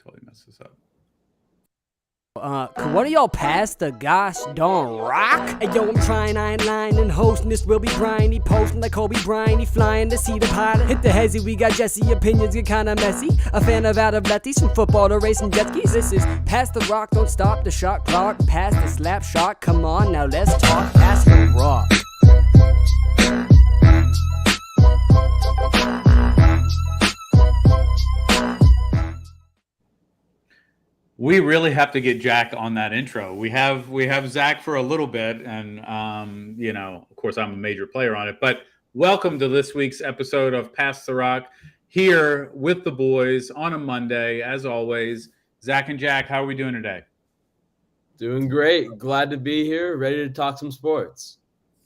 Totally messed this up. Could one of y'all pass the gosh darn rock? Hey, yo, I'm trying, I ain't lying, and hosting this will be Brian. He posting like Kobe Bryant, he flying to see the pilot. Hit the hezzy, we got Jesse, opinions get kinda messy. A fan of out of Letties, from football to racing jet skis. This is Pass the Rock, don't stop the shot clock. Pass the slap shot, come on, now let's talk. Pass the rock. We really have to get Jack on that intro. We have Zach for a little bit, and of course, I'm a major player on it. But welcome to this week's episode of Pass the Rock, here with the boys on a Monday, as always. Zach and Jack, how are we doing today? Doing great. Glad to be here. Ready to talk some sports.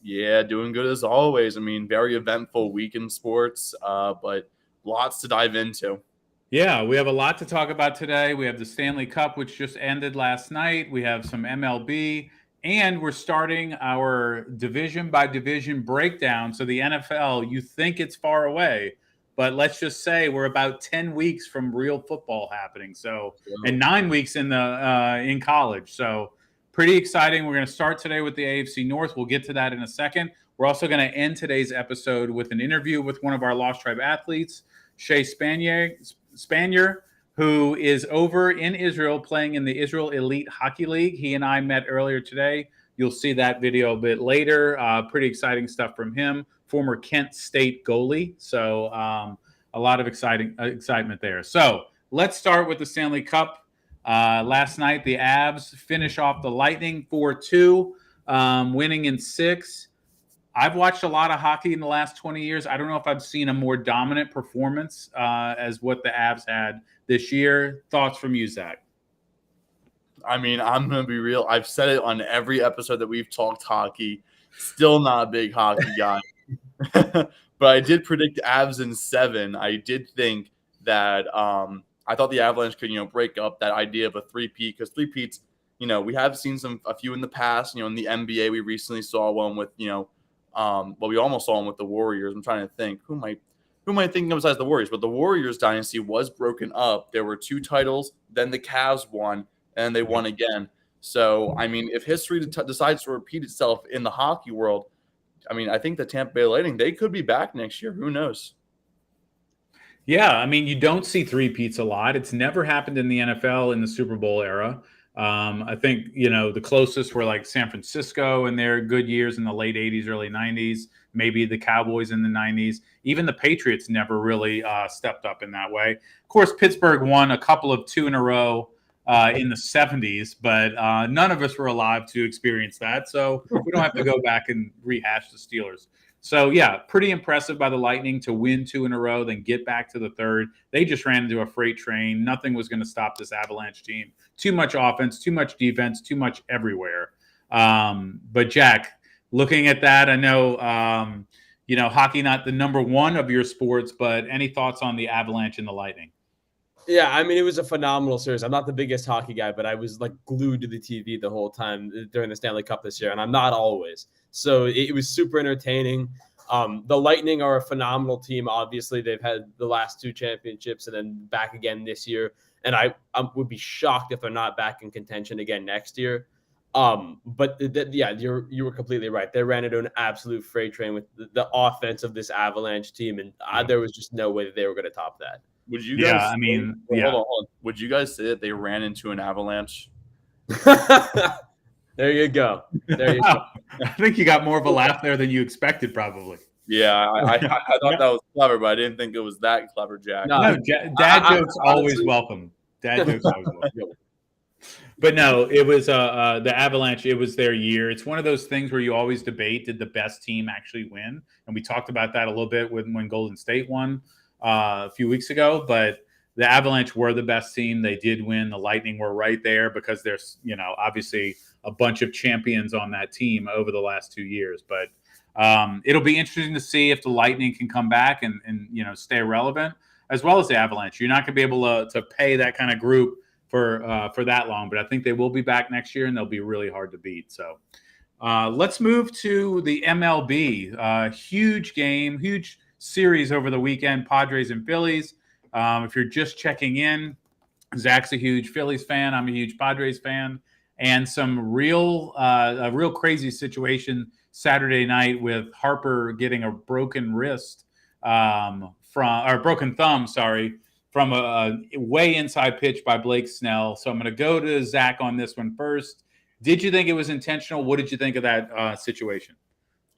Yeah, doing good as always. I mean, very eventful week in sports, but lots to dive into. Yeah, we have a lot to talk about today. We have the Stanley Cup, which just ended last night. We have some MLB, and we're starting our division by division breakdown. So the NFL, you think it's far away, but let's just say we're about 10 weeks from real football happening. So, and 9 weeks in college. So pretty exciting. We're going to start today with the AFC North. We'll get to that in a second. We're also going to end today's episode with an interview with one of our Lost Tribe athletes, Shea Spanier, who is over in Israel playing in the Israel Elite Hockey League. He and I met earlier today. You'll see that video a bit later. Pretty exciting stuff from him, former Kent State goalie. So a lot of excitement there. So let's start with the Stanley Cup. Last night, the Avs finish off the Lightning 4-2, winning in 6. I've watched a lot of hockey in the last 20 years. I don't know if I've seen a more dominant performance as what the Avs had this year. Thoughts from you, Zach? I mean, I'm going to be real. I've said it on every episode that we've talked hockey. Still not a big hockey guy. But I did predict Avs in 7. I did think that I thought the Avalanche could, break up that idea of a three-peat, because three-peats, we have seen a few in the past. In the NBA, we recently saw one with, we almost saw one with the Warriors. I'm trying to think who am I thinking of besides the Warriors? But the Warriors dynasty was broken up. There were 2 titles, then the Cavs won, and they won again. So, I mean, if history decides to repeat itself in the hockey world, I mean, I think the Tampa Bay Lightning, they could be back next year. Who knows? Yeah, I mean, you don't see three-peats a lot. It's never happened in the NFL in the Super Bowl era. I think, the closest were like San Francisco in their good years in the late 80s, early 90s, maybe the Cowboys in the 90s. Even the Patriots never really stepped up in that way. Of course, Pittsburgh won a couple of 2 in a row in the 70s, but none of us were alive to experience that. So we don't have to go back and rehash the Steelers. So, yeah, pretty impressive by the Lightning to win 2 in a row, then get back to the third. They just ran into a freight train. Nothing was going to stop this Avalanche team. Too much offense, too much defense, too much everywhere. But, Jack, looking at that, I know, hockey not the number one of your sports, but any thoughts on the Avalanche and the Lightning? Yeah, I mean, it was a phenomenal series. I'm not the biggest hockey guy, but I was like glued to the TV the whole time during the Stanley Cup this year, and I'm not always. So it was super entertaining. The Lightning are a phenomenal team. Obviously, they've had the last 2 championships and then back again this year. And I would be shocked if they're not back in contention again next year. But you were completely right. They ran into an absolute freight train with the offense of this Avalanche team, and there was just no way that they were going to top that. Would you guys? Yeah, I mean, hold on. Would you guys say that they ran into an avalanche? There you go. I think you got more of a laugh there than you expected, probably. Yeah, I thought that was clever, but I didn't think it was that clever, Jack. No, dad jokes always welcome. Dad jokes always welcome. But no, it was the Avalanche. It was their year. It's one of those things where you always debate, did the best team actually win? And we talked about that a little bit when Golden State won a few weeks ago. But the Avalanche were the best team. They did win. The Lightning were right there because there's, obviously a bunch of champions on that team over the last 2 years. But it'll be interesting to see if the Lightning can come back and stay relevant, as well as the Avalanche. You're not going to be able to pay that kind of group for that long, but I think they will be back next year, and they'll be really hard to beat. So let's move to the MLB. Huge game, huge series over the weekend, Padres and Phillies. If you're just checking in, Zach's a huge Phillies fan. I'm a huge Padres fan, and some a real crazy situation Saturday night with Harper getting a broken wrist or broken thumb, sorry, from a way inside pitch by Blake Snell. So I'm going to go to Zach on this one first. Did you think it was intentional? What did you think of that situation?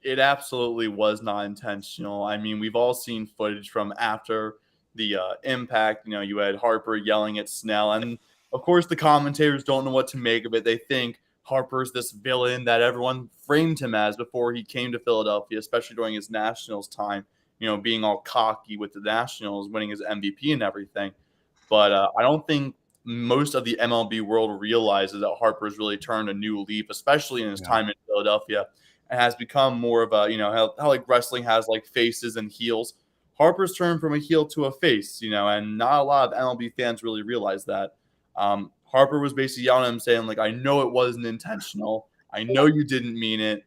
It absolutely was not intentional. I mean, we've all seen footage from after the impact. You had Harper yelling at Snell, and of course, the commentators don't know what to make of it. They think Harper's this villain that everyone framed him as before he came to Philadelphia, especially during his Nationals time. Being all cocky with the Nationals, winning his MVP and everything. But I don't think most of the MLB world realizes that Harper's really turned a new leaf, especially in his time in Philadelphia, and has become more of a, how like wrestling has like faces and heels. Harper's turned from a heel to a face, and not a lot of MLB fans really realize that. Harper was basically yelling at him saying, like, I know it wasn't intentional. I know you didn't mean it,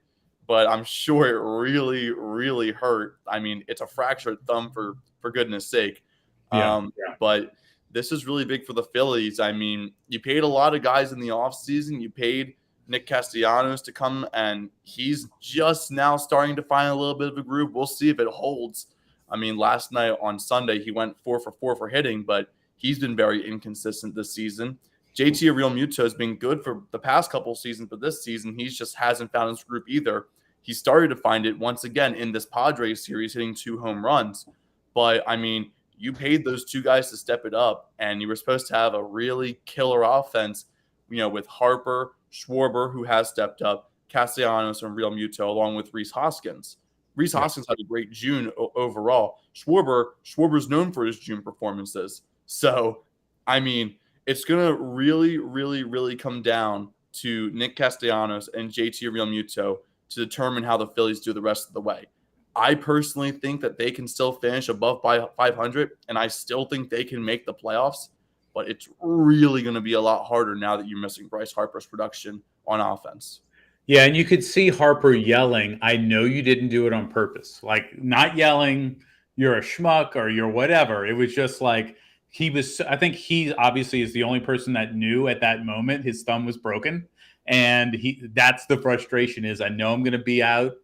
but I'm sure it really, really hurt. I mean, it's a fractured thumb for goodness sake. But this is really big for the Phillies. I mean, you paid a lot of guys in the offseason. You paid Nick Castellanos to come, and he's just now starting to find a little bit of a groove. We'll see if it holds. I mean, last night on Sunday, he went 4 for 4 for hitting, but he's been very inconsistent this season. JT Realmuto has been good for the past couple seasons, but this season, he just hasn't found his group either. He started to find it once again in this Padres series, hitting 2 home runs. But, I mean, you paid those 2 guys to step it up, and you were supposed to have a really killer offense, with Harper, Schwarber, who has stepped up, Castellanos, and Realmuto, along with Rhys Hoskins. Rhys Hoskins had a great June overall. Schwarber's known for his June performances. So, I mean, it's going to really, really, really come down to Nick Castellanos and JT Realmuto to determine how the Phillies do the rest of the way. I personally think that they can still finish above 500, and I still think they can make the playoffs, but it's really going to be a lot harder now that you're missing Bryce Harper's production on offense. Yeah, and you could see Harper yelling, I know you didn't do it on purpose. Like, not yelling, you're a schmuck or you're whatever. It was just like, I think he obviously is the only person that knew at that moment his thumb was broken. And that's the frustration is, I know I'm going to be out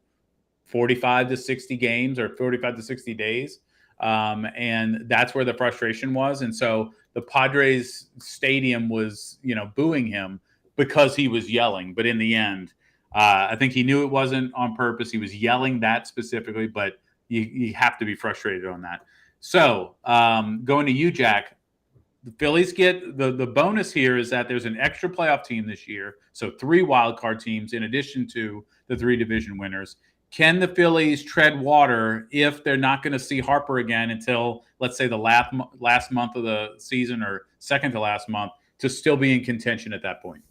45 to 60 games or 45 to 60 days. And that's where the frustration was. And so the Padres stadium was, booing him because he was yelling. But in the end, I think he knew it wasn't on purpose. He was yelling that specifically, but you have to be frustrated on that. So going to you, Jack, the Phillies get the bonus here is that there's an extra playoff team this year. So 3 wild card teams in addition to the 3 division winners. Can the Phillies tread water if they're not going to see Harper again until, let's say, the last month of the season or second to last month to still be in contention at that point?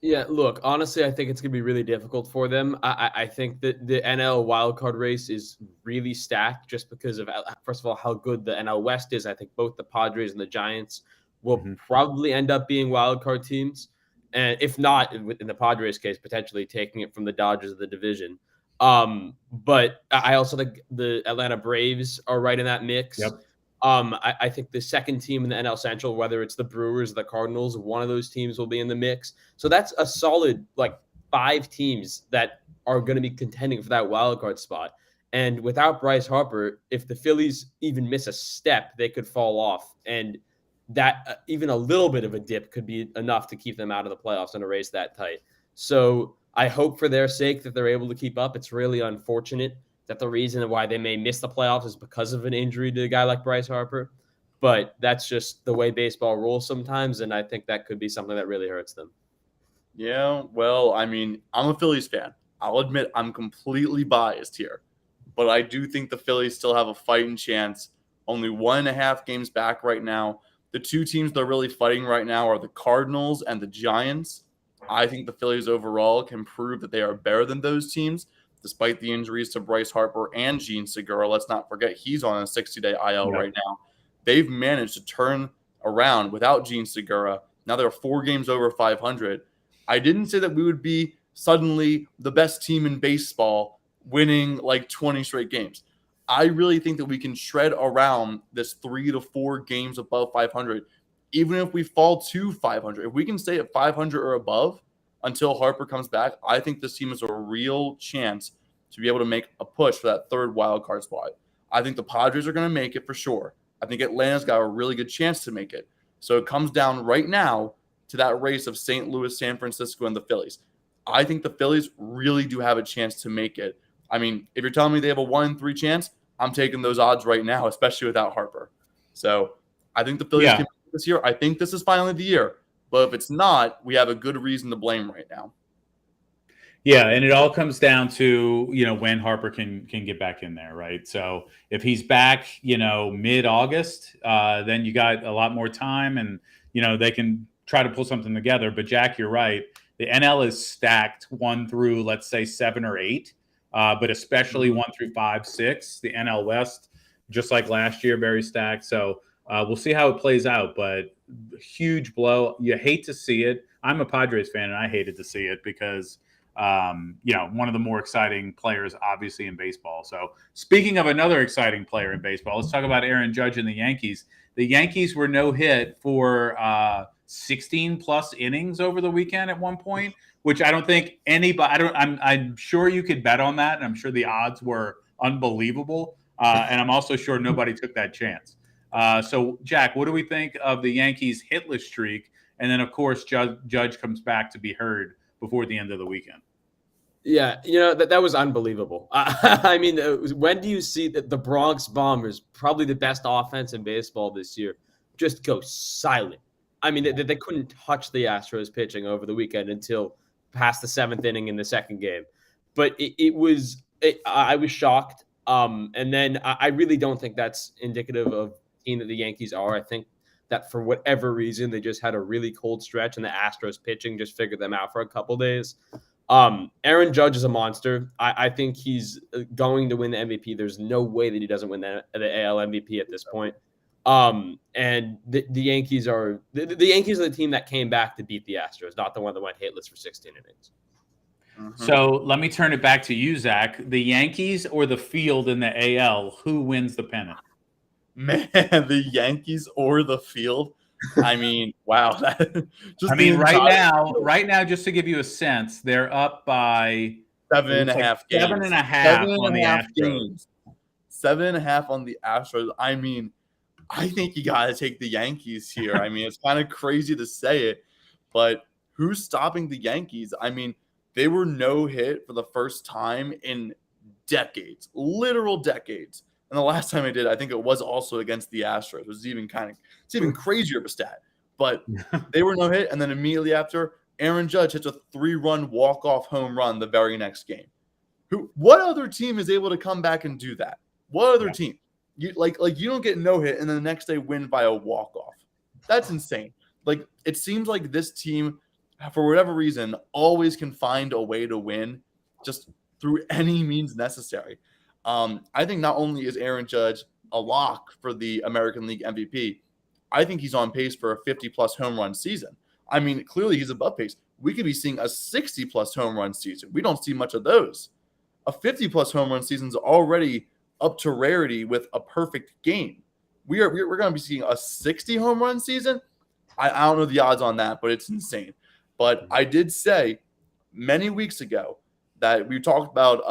Yeah, look, honestly, I think it's going to be really difficult for them. I think that the NL wildcard race is really stacked just because of, first of all, how good the NL West is. I think both the Padres and the Giants will probably end up being wildcard teams. And if not, in the Padres case, potentially taking it from the Dodgers of the division. But I also think the Atlanta Braves are right in that mix. Yep. I think the second team in the NL Central, whether it's the Brewers or the Cardinals, one of those teams will be in the mix. So that's a solid 5 teams that are going to be contending for that wild card spot. And without Bryce Harper, if the Phillies even miss a step, they could fall off. And that even a little bit of a dip could be enough to keep them out of the playoffs in a race that tight. So I hope for their sake that they're able to keep up. It's really unfortunate that the reason why they may miss the playoffs is because of an injury to a guy like Bryce Harper. But that's just the way baseball rolls sometimes, and I think that could be something that really hurts them. Yeah, well, I mean, I'm a Phillies fan. I'll admit I'm completely biased here. But I do think the Phillies still have a fighting chance. Only 1.5 games back right now. The 2 teams they're really fighting right now are the Cardinals and the Giants. I think the Phillies overall can prove that they are better than those teams, despite the injuries to Bryce Harper and Gene Segura. Let's not forget he's on a 60-day IL right now. They've managed to turn around without Gene Segura. Now they're 4 games over 500. I didn't say that we would be suddenly the best team in baseball winning 20 straight games. I really think that we can shred around this 3 to 4 games above 500 even if we fall to 500, if we can stay at 500 or above until Harper comes back, I think this team has a real chance to be able to make a push for that third wild card spot. I think the Padres are going to make it for sure. I think Atlanta's got a really good chance to make it. So it comes down right now to that race of St. Louis, San Francisco, and the Phillies. I think the Phillies really do have a chance to make it. I mean, if you're telling me they have a 1 in 3 chance, I'm taking those odds right now, especially without Harper. So I think the Phillies can make it this year. I think this is finally the year. But if it's not, we have a good reason to blame right now. Yeah, and it all comes down to, when Harper can get back in there, right? So if he's back, mid-August, then you got a lot more time and, they can try to pull something together. But Jack, you're right. The NL is stacked 1 through, let's say, 7 or 8, but especially 1 through 5, 6. The NL West, just like last year, very stacked. So we'll see how it plays out, but huge blow. You hate to see it. I'm a Padres fan, and I hated to see it because, one of the more exciting players, obviously, in baseball. So speaking of another exciting player in baseball, let's talk about Aaron Judge and the Yankees. The Yankees were no hit for 16-plus innings over the weekend at one point, which I don't think anybody – I'm sure you could bet on that, and I'm sure the odds were unbelievable. And I'm also sure nobody took that chance. So, Jack, what do we think of the Yankees' hitless streak? And then, of course, Judge comes back to be heard before the end of the weekend. Yeah, that was unbelievable. I mean, when do you see that the Bronx Bombers, probably the best offense in baseball this year, just go silent? I mean, they couldn't touch the Astros pitching over the weekend until past the 7th inning in the second game. But I was shocked. And then I really don't think that's indicative of the team that the Yankees are. I think that for whatever reason, they just had a really cold stretch and the Astros pitching just figured them out for a couple days. Aaron Judge is a monster. I think he's going to win the MVP. There's no way that he doesn't win the AL MVP at this point. And the Yankees are the Yankees are the team that came back to beat the Astros, not the one that went hitless for 16 innings. Mm-hmm. So let me turn it back to you, Zach. The Yankees or the field in the AL, who wins the pennant? Man, the Yankees or the field? I mean, wow. Right now, just to give you a sense, they're up by 7.5 games. 7.5 on the Astros. Games. 7.5 on the Astros. I mean, I think you got to take the Yankees here. I mean, it's kind of crazy to say it, but who's stopping the Yankees? I mean, they were no hit for the first time in decades, literal decades. And the last time they did, I think it was also against the Astros. It was it's even crazier of a stat. But they were no hit, and then immediately after, Aaron Judge hits a 3-run walk-off home run the very next game. What other team is able to come back and do that? What other team? You you don't get no hit and then the next day win by a walk-off. That's insane. It seems like this team, for whatever reason, always can find a way to win just through any means necessary. I think not only is Aaron Judge a lock for the American League MVP, I think he's on pace for a 50-plus home run season. I mean, clearly he's above pace. We could be seeing a 60-plus home run season. We don't see much of those. A 50-plus home run season is already up to rarity with a perfect game. We're going to be seeing a 60 home run season. I don't know the odds on that, but it's insane. But I did say many weeks ago that we talked about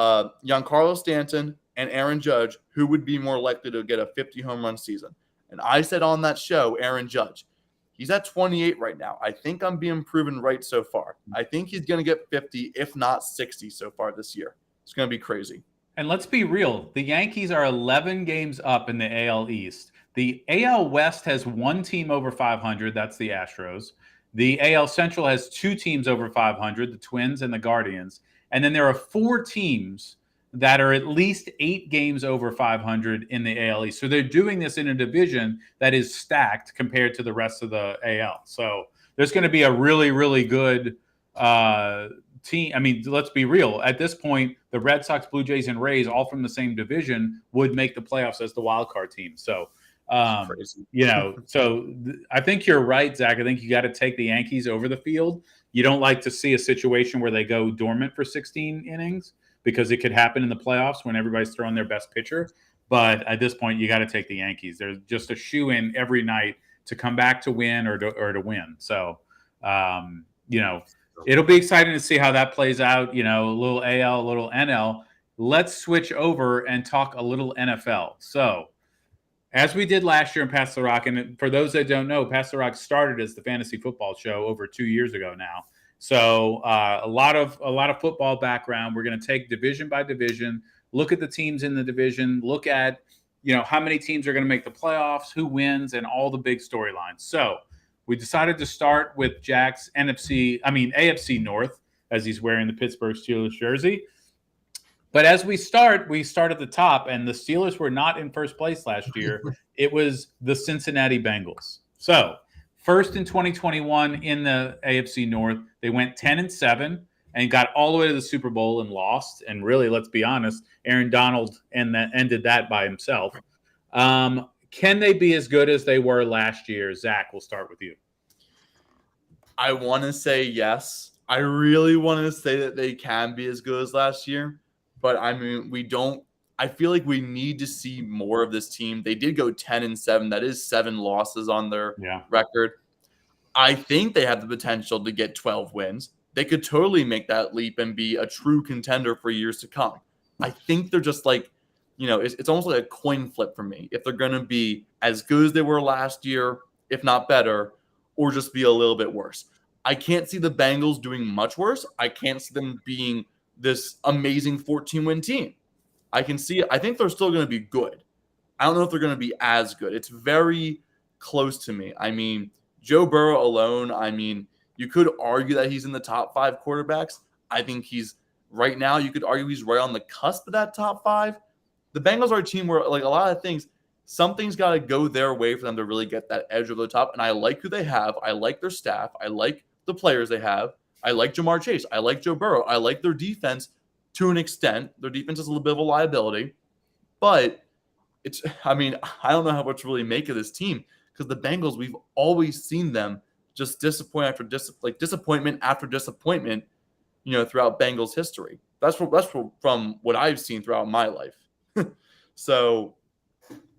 Giancarlo Stanton and Aaron Judge, who would be more likely to get a 50 home run season. And I said on that show, Aaron Judge. He's at 28 right now. I think I'm being proven right so far. I think he's going to get 50, if not 60 so far this year. It's going to be crazy. And let's be real. The Yankees are 11 games up in the AL East. The AL West has one team over 500. That's the Astros. The AL Central has 2 teams over 500, the Twins and the Guardians. And then there are 4 teams that are at least 8 games over 500 in the AL East. So they're doing this in a division that is stacked compared to the rest of the AL. So there's going to be a really, really good team. I mean, let's be real. At this point, the Red Sox, Blue Jays, and Rays, all from the same division, would make the playoffs as the wild card team. So, I think you're right, Zach. I think you got to take the Yankees over the field. You don't like to see a situation where they go dormant for 16 innings because it could happen in the playoffs when everybody's throwing their best pitcher. But at this point, you got to take the Yankees. They're just a shoe-in every night to come back to win or to win. So, it'll be exciting to see how that plays out. A little AL, a little NL. Let's switch over and talk a little NFL. So, as we did last year in Pass the Rock, and for those that don't know, Pass the Rock started as the fantasy football show over 2 years ago now. So a lot of football background. We're going to take division by division, look at the teams in the division, look at how many teams are going to make the playoffs, who wins, and all the big storylines. So we decided to start with Jack's AFC North, as he's wearing the Pittsburgh Steelers jersey. But as we start at the top, and the Steelers were not in first place last year. It was the Cincinnati Bengals. So first in 2021 in the AFC North, they went 10-7 and got all the way to the Super Bowl and lost. And really, let's be honest, Aaron Donald ended that by himself. Can they be as good as they were last year? Zach, we'll start with you. I want to say yes. I really want to say that they can be as good as last year. But I mean, I feel like we need to see more of this team. They did go 10-7. That is 7 losses on their record. I think they have the potential to get 12 wins. They could totally make that leap and be a true contender for years to come. I think they're just like, it's almost like a coin flip for me. If they're going to be as good as they were last year, if not better, or just be a little bit worse. I can't see the Bengals doing much worse. I can't see them being this amazing 14-win team. I think they're still going to be good. I don't know if they're going to be as good. It's very close to me. I mean, Joe Burrow alone, you could argue that he's in the top 5 quarterbacks. I think right now, you could argue he's right on the cusp of that top 5. The Bengals are a team where, like, a lot of things, something's got to go their way for them to really get that edge over the top. And I like who they have. I like their staff. I like the players they have. I like Jamar Chase. I like Joe Burrow. I like their defense to an extent. Their defense is a little bit of a liability. But I don't know how much to really make of this team, because the Bengals, we've always seen them just disappointment after disappointment, throughout Bengals history. That's from what I've seen throughout my life. So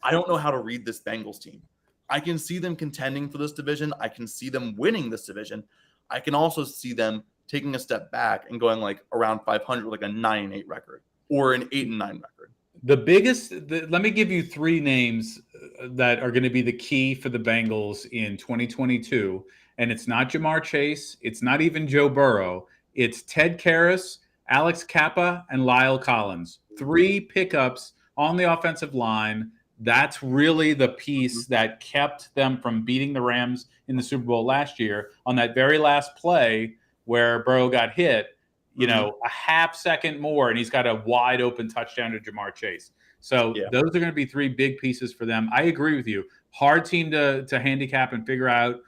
I don't know how to read this Bengals team. I can see them contending for this division. I can see them winning this division. I can also see them taking a step back and going like around 500, like a 9-8 record or an 8-9 record. Let me give you 3 names that are going to be the key for the Bengals in 2022. And it's not Jamar Chase. It's not even Joe Burrow. It's Ted Karras, Alex Kappa, and Lyle Collins. 3 pickups on the offensive line. That's really the piece that kept them from beating the Rams in the Super Bowl last year on that very last play where Burrow got hit, a half second more, and he's got a wide open touchdown to Jamar Chase. So those are going to be 3 big pieces for them. I agree with you. Hard team to handicap and figure out,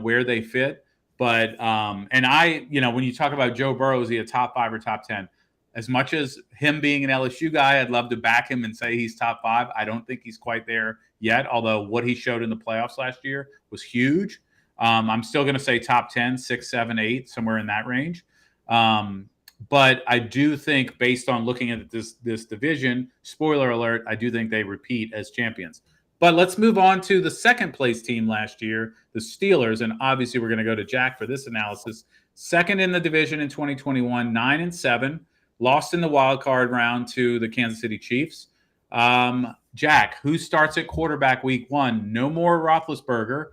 where they fit. But when you talk about Joe Burrow, is he a top 5 or top 10? As much as him being an LSU guy, I'd love to back him and say he's top 5. I don't think he's quite there yet, although what he showed in the playoffs last year was huge. I'm still going to say top 10, 6, 7, 8, somewhere in that range. But I do think, based on looking at this division, spoiler alert, I do think they repeat as champions. But let's move on to the second place team last year, the Steelers. And obviously, we're going to go to Jack for this analysis. Second in the division in 2021, 9-7. Lost in the wild card round to the Kansas City Chiefs. Jack, who starts at quarterback week 1? No more Roethlisberger.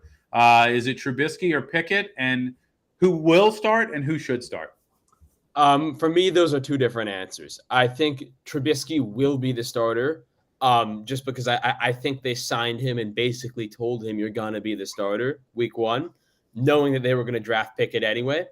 Is it Trubisky or Pickett? And who will start and who should start? For me, those are 2 different answers. I think Trubisky will be the starter, just because I think they signed him and basically told him you're going to be the starter week 1, knowing that they were going to draft Pickett anyway.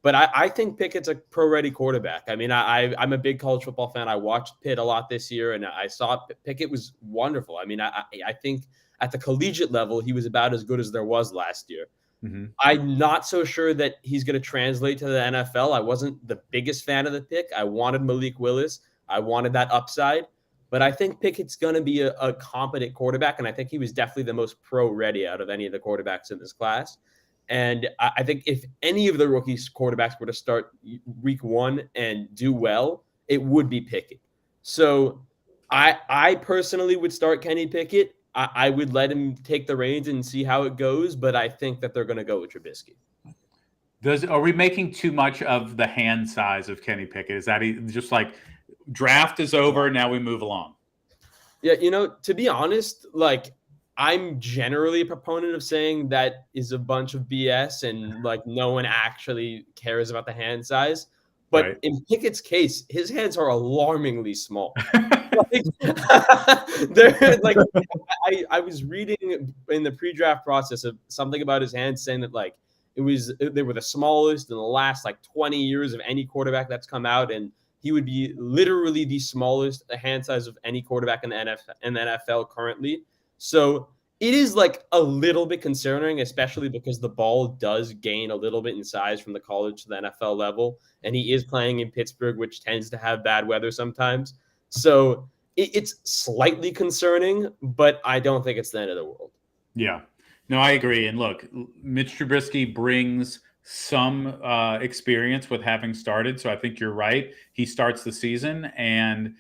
But I think Pickett's a pro-ready quarterback. I mean, I'm a big college football fan. I watched Pitt a lot this year, and I saw Pickett was wonderful. I mean, I think at the collegiate level, he was about as good as there was last year. Mm-hmm. I'm not so sure that he's going to translate to the NFL. I wasn't the biggest fan of the pick. I wanted Malik Willis. I wanted that upside. But I think Pickett's going to be a competent quarterback, and I think he was definitely the most pro-ready out of any of the quarterbacks in this class. And I think if any of the rookie quarterbacks were to start week 1 and do well, it would be Pickett. So I personally would start Kenny Pickett. I would let him take the reins and see how it goes, but I think that they're going to go with Trubisky. Are we making too much of the hand size of Kenny Pickett? Is that just like draft is over, now we move along? Yeah, to be honest, like I'm generally a proponent of saying that is a bunch of BS and like no one actually cares about the hand size. But Right. in Pickett's case, his hands are alarmingly small. Like, they're like I was reading in the pre-draft process of something about his hands saying that like they were the smallest in the last like 20 years of any quarterback that's come out, and he would be literally the smallest hand size of any quarterback in the NFL currently. So it is like a little bit concerning, especially because the ball does gain a little bit in size from the college to the NFL level, and he is playing in Pittsburgh, which tends to have bad weather sometimes. So it's slightly concerning, but I don't think it's the end of the world. Yeah. No, I agree. And look, Mitch Trubisky brings some experience with having started. So I think you're right. He starts the season, and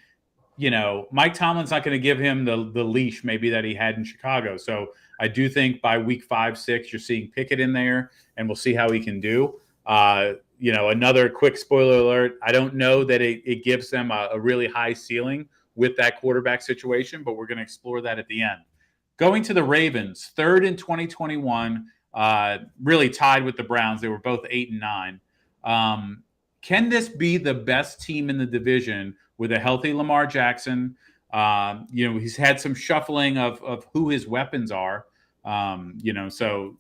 Mike Tomlin's not going to give him the leash maybe that he had in Chicago. So I do think by week 5, 6, you're seeing Pickett in there, and we'll see how he can do. Another quick spoiler alert. I don't know that it gives them a really high ceiling with that quarterback situation, but we're going to explore that at the end. Going to the Ravens, 3rd in 2021, really tied with the Browns. They were both 8 and 9. Can this be the best team in the division with a healthy Lamar Jackson? He's had some shuffling of who his weapons are. So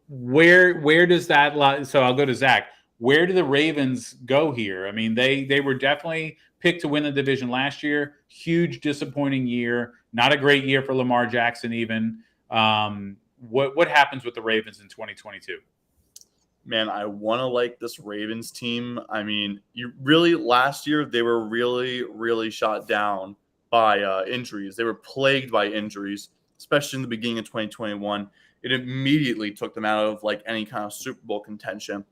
where does that lie? So I'll go to Zach. Where do the Ravens go here? I mean, they were definitely picked to win the division last year. Huge disappointing year. Not a great year for Lamar Jackson even. What happens with the Ravens in 2022? Man, I want to like this Ravens team. I mean, last year they were really, really shot down by injuries. They were plagued by injuries, especially in the beginning of 2021. It immediately took them out of like any kind of Super Bowl contention.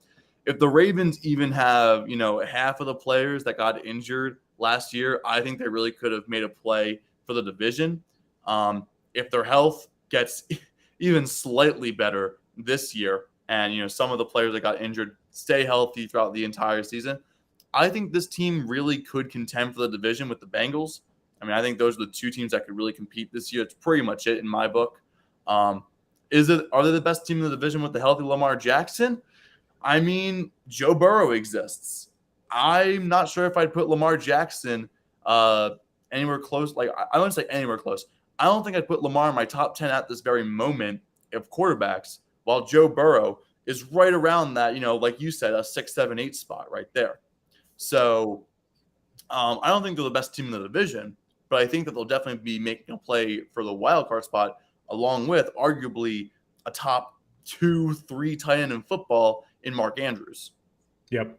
If the Ravens even have, half of the players that got injured last year, I think they really could have made a play for the division. If their health gets even slightly better this year, and some of the players that got injured stay healthy throughout the entire season, I think this team really could contend for the division with the Bengals. I mean, I think those are the two teams that could really compete this year. It's pretty much it in my book. Are they the best team in the division with the healthy Lamar Jackson? I mean, Joe Burrow exists. I'm not sure if I'd put Lamar Jackson anywhere close. Like, I wouldn't say anywhere close. I don't think I'd put Lamar in my top 10 at this very moment of quarterbacks, while Joe Burrow is right around that, like you said, a 6, 7, 8 spot right there. So I don't think they're the best team in the division, but I think that they'll definitely be making a play for the wild card spot, along with arguably a top 2, 3 tight end in football in Mark Andrews. Yep.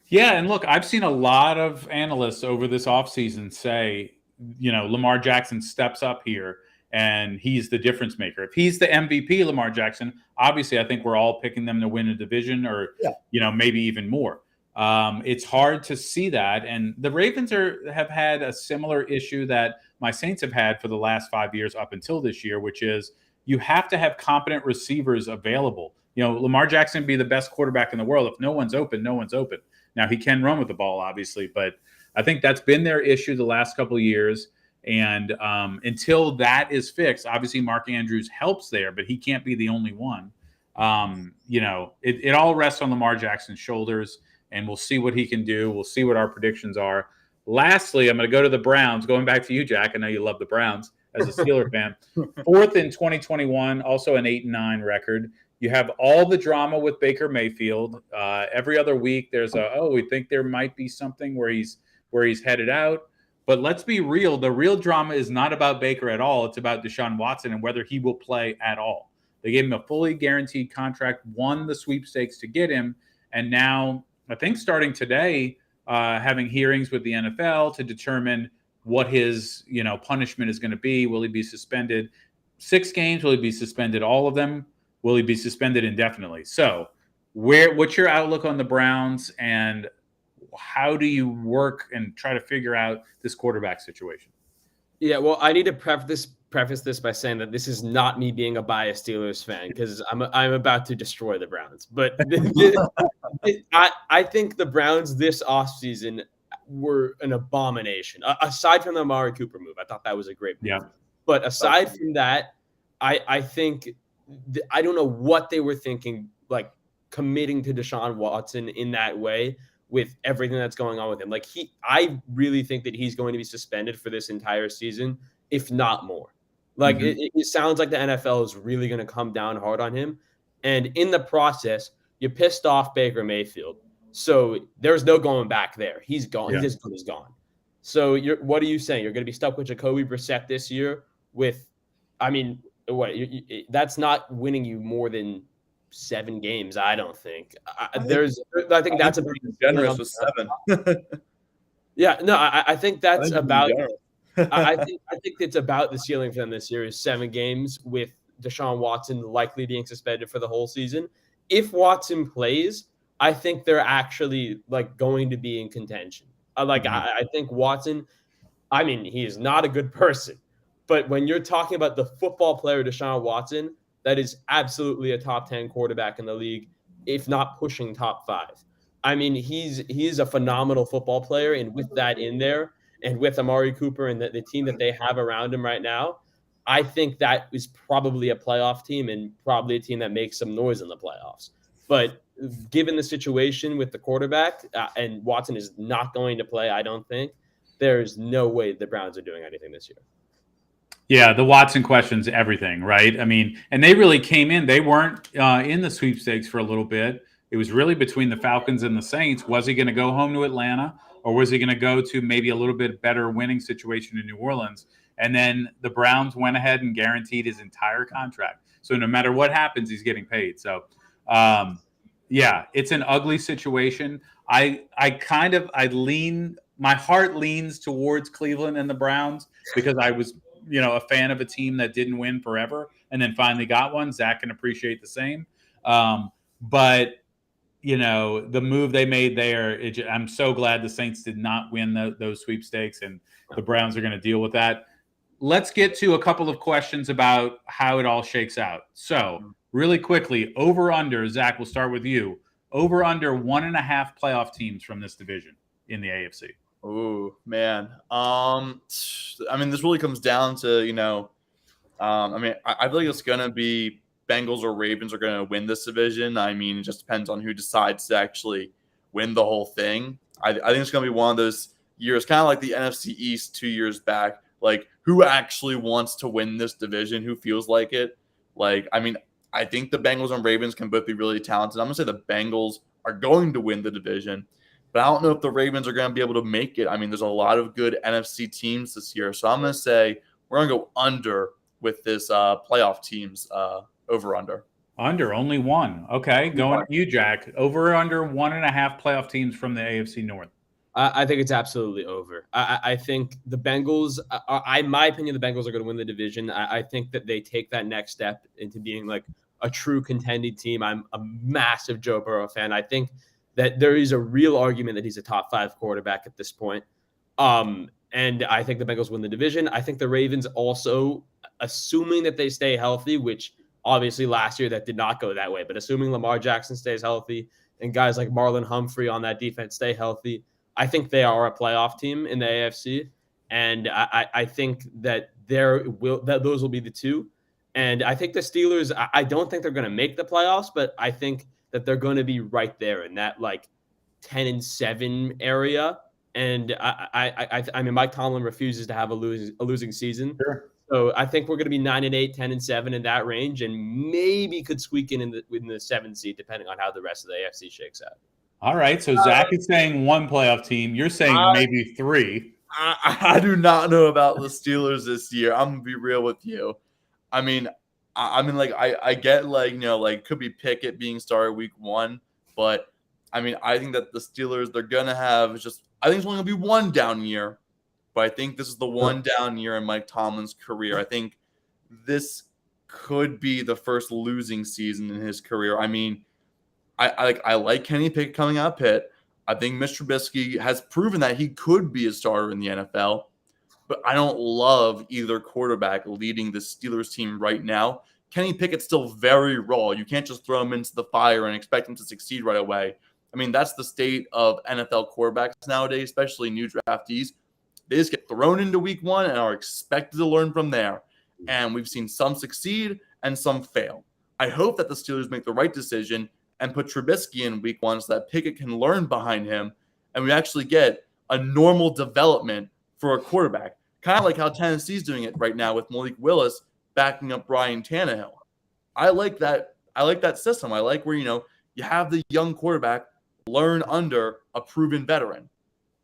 Yeah, and look, I've seen a lot of analysts over this offseason say, Lamar Jackson steps up here and he's the difference maker. If he's the MVP, Lamar Jackson, obviously I think we're all picking them to win a division or, maybe even more. It's hard to see that. And the Ravens have had a similar issue that my Saints have had for the last 5 years up until this year, which is you have to have competent receivers available. Lamar Jackson be the best quarterback in the world. If no one's open, no one's open. Now, he can run with the ball, obviously, but I think that's been their issue the last couple of years. And until that is fixed, obviously Mark Andrews helps there, but he can't be the only one. It all rests on Lamar Jackson's shoulders, and we'll see what he can do. We'll see what our predictions are. Lastly, I'm going to go to the Browns. Going back to you, Jack. I know you love the Browns as a Steeler fan. 4th in 2021, also an 8 and 9 record. You have all the drama with Baker Mayfield. Every other week, there's we think there might be something where he's headed out. But let's be real. The real drama is not about Baker at all. It's about Deshaun Watson and whether he will play at all. They gave him a fully guaranteed contract, won the sweepstakes to get him, and now I think starting today, having hearings with the NFL to determine what his punishment is going to be. Will he be suspended 6 games? Will he be suspended all of them? Will he be suspended indefinitely? So what's your outlook on the Browns, and how do you work and try to figure out this quarterback situation? Yeah, well, I need to preface preface this by saying that this is not me being a biased Steelers fan, because I'm about to destroy the Browns. But I think the Browns this offseason were an abomination. Aside from the Amari Cooper move, I thought that was a great move. Yeah. But aside from that, I think I don't know what they were thinking, like committing to Deshaun Watson in that way with everything that's going on with him. Like I really think that he's going to be suspended for this entire season, if not more. Like it sounds like the NFL is really going to come down hard on him. And in the process, you pissed off Baker Mayfield. So there's no going back there. He's gone. Yeah. He's as good as gone. So what are you saying? You're going to be stuck with Jacoby Brissett this year with, I mean, what? That's not winning you more than 7 games, I don't think. I think that's about generous with 7. Yeah, no, I think that's about. I I think it's about the ceiling for them this year is 7 games with Deshaun Watson likely being suspended for the whole season. If Watson plays, I think they're actually like going to be in contention. I think Watson, I mean, he is not a good person, but when you're talking about the football player Deshaun Watson, that is absolutely a top 10 quarterback in the league, if not pushing top 5. I mean, he's a phenomenal football player, and with that in there, and with Amari Cooper and the team that they have around him right now, I think that is probably a playoff team and probably a team that makes some noise in the playoffs. But given the situation with the quarterback, and Watson is not going to play, I don't think, there's no way the Browns are doing anything this year. Yeah, the Watson question's everything, right? I mean, and they really came in. They weren't in the sweepstakes for a little bit. It was really between the Falcons and the Saints. Was he going to go home to Atlanta, or was he going to go to maybe a little bit better winning situation in New Orleans? And then the Browns went ahead and guaranteed his entire contract. So no matter what happens, he's getting paid. So, yeah, it's an ugly situation. My heart leans towards Cleveland and the Browns because I was – a fan of a team that didn't win forever and then finally got one. Zach can appreciate the same. But, the move they made there, I'm so glad the Saints did not win those sweepstakes, and the Browns are going to deal with that. Let's get to a couple of questions about how it all shakes out. So really quickly, over under, Zach, we'll start with you. Over under 1.5 playoff teams from this division in the AFC. Oh, man. I mean, this really comes down to, I feel like it's going to be Bengals or Ravens are going to win this division. I mean, it just depends on who decides to actually win the whole thing. I think it's going to be one of those years, kind of like the NFC East 2 years back. Like, who actually wants to win this division? Who feels like it? Like, I mean, I think the Bengals and Ravens can both be really talented. I'm going to say the Bengals are going to win the division. But I don't know if the Ravens are going to be able to make it. I mean, there's a lot of good NFC teams this year. So I'm going to say we're going to go under with this playoff teams over-under. Under, only one. Okay, going to you, Jack. Over or under 1.5 playoff teams from the AFC North? I think it's absolutely over. I think the Bengals, in my opinion, the Bengals are going to win the division. I think that they take that next step into being like a true contending team. I'm a massive Joe Burrow fan. I think that there is a real argument that he's a top 5 quarterback at this point. And I think the Bengals win the division. I think the Ravens also, assuming that they stay healthy, which obviously last year that did not go that way, but assuming Lamar Jackson stays healthy and guys like Marlon Humphrey on that defense stay healthy, I think they are a playoff team in the AFC. And I think that those will be the two. And I think the Steelers, I don't think they're going to make the playoffs, but I think that they're going to be right there in that like 10-7 area. And I mean, Mike Tomlin refuses to have a losing season. Sure. So I think we're going to be 9-8, 10-7 in that range, and maybe could squeak in the 7th seed, depending on how the rest of the AFC shakes out. All right. So Zach is saying one playoff team. You're saying maybe 3. I do not know about the Steelers this year. I'm gonna be real with you. I mean, like I get like could be Pickett being started week 1, but I mean I think that the Steelers they're gonna have I think it's only gonna be one down year, but I think this is the one down year in Mike Tomlin's career. I think this could be the first losing season in his career. I mean, I like Kenny Pickett coming out of Pitt. I think Mr. Trubisky has proven that he could be a starter in the NFL. but I don't love either quarterback leading the Steelers team right now. Kenny Pickett's still very raw. You can't just throw him into the fire and expect him to succeed right away. I mean, that's the state of NFL quarterbacks nowadays, especially new draftees. They just get thrown into week one and are expected to learn from there. And we've seen some succeed and some fail. I hope that the Steelers make the right decision and put Trubisky in week one so that Pickett can learn behind him and we actually get a normal development for a quarterback. Kind of like how Tennessee's doing it right now with Malik Willis backing up Ryan Tannehill. I like that. I like that system. I like where, you have the young quarterback learn under a proven veteran.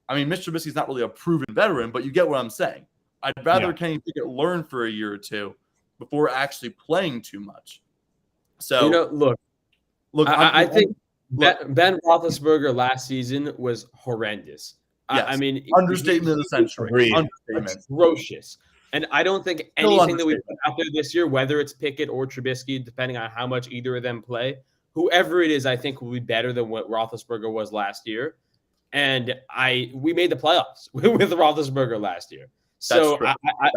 I mean, Mr. Trubisky's not really a proven veteran, but you get what I'm saying. I'd rather Kenny Pickett learn for a year or two before actually playing too much. So, look, I think Ben Roethlisberger last season was horrendous. Yes. I mean, understatement of the century. Atrocious. And I don't think anything that we put out there this year, whether it's Pickett or Trubisky, depending on how much either of them play, whoever it is, I think will be better than what Roethlisberger was last year. And we made the playoffs with Roethlisberger last year. So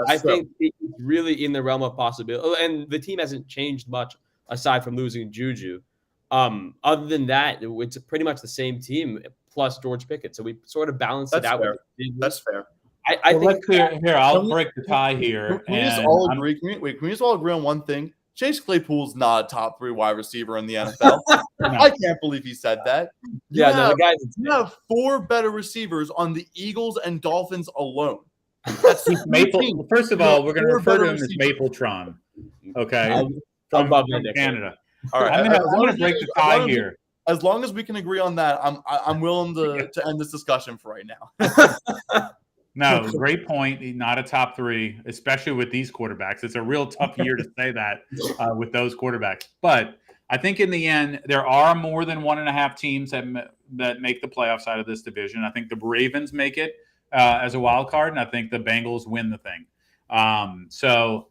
I think it's really in the realm of possibility. And the team hasn't changed much aside from losing Juju. Other than that, it's pretty much the same team plus George Pickett. So we sort of balanced it out. That's fair. I think I'll break the tie here. Can we just all agree? Can we just all agree on one thing? Chase Claypool's not a top 3 wide receiver in the NFL. I can't believe he said that. You have 4 better receivers on the Eagles and Dolphins alone. That's Maple. First of all, we're going to refer to him as Mapletron. Okay, from Canada. All right, I'm going to break the tie here. As long as we can agree on that, I'm willing to end this discussion for right now. No, great point. Not a top 3, especially with these quarterbacks. It's a real tough year to say that with those quarterbacks. But I think in the end, there are more than 1.5 teams that make the playoffs out of this division. I think the Ravens make it as a wild card, and I think the Bengals win the thing. So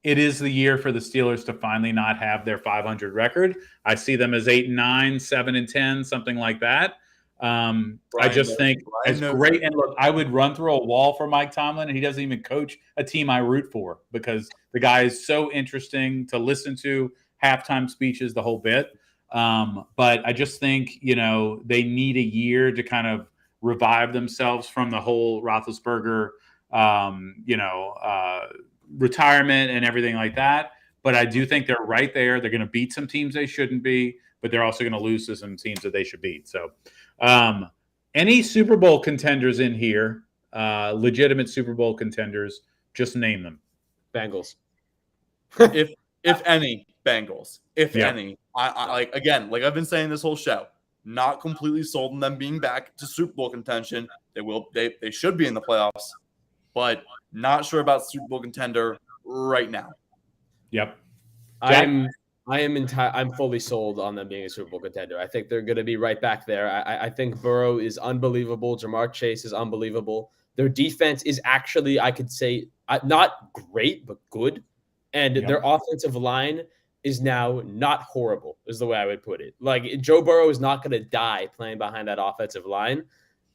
it is the year for the Steelers to finally not have their 500 record. I see them as 8-9, 7-10, something like that. I just think it's great. And look, I would run through a wall for Mike Tomlin, and he doesn't even coach a team I root for because the guy is so interesting to listen to, halftime speeches, the whole bit. But I just think, they need a year to kind of revive themselves from the whole Roethlisberger, retirement and everything like that. But I do think they're right there. They're going to beat some teams they shouldn't be, but they're also going to lose to some teams that they should beat. So any Super Bowl contenders in here, legitimate Super Bowl contenders, just name them. Bengals. if any, Bengals. If any. I like I've been saying this whole show, not completely sold on them being back to Super Bowl contention. They should be in the playoffs, but not sure about Super Bowl contender right now. Yep. I'm fully sold on them being a Super Bowl contender. I think they're going to be right back there. I think Burrow is unbelievable. Jamar Chase is unbelievable. Their defense is actually, I could say, not great, but good. And their offensive line is now not horrible, is the way I would put it. Like, Joe Burrow is not going to die playing behind that offensive line.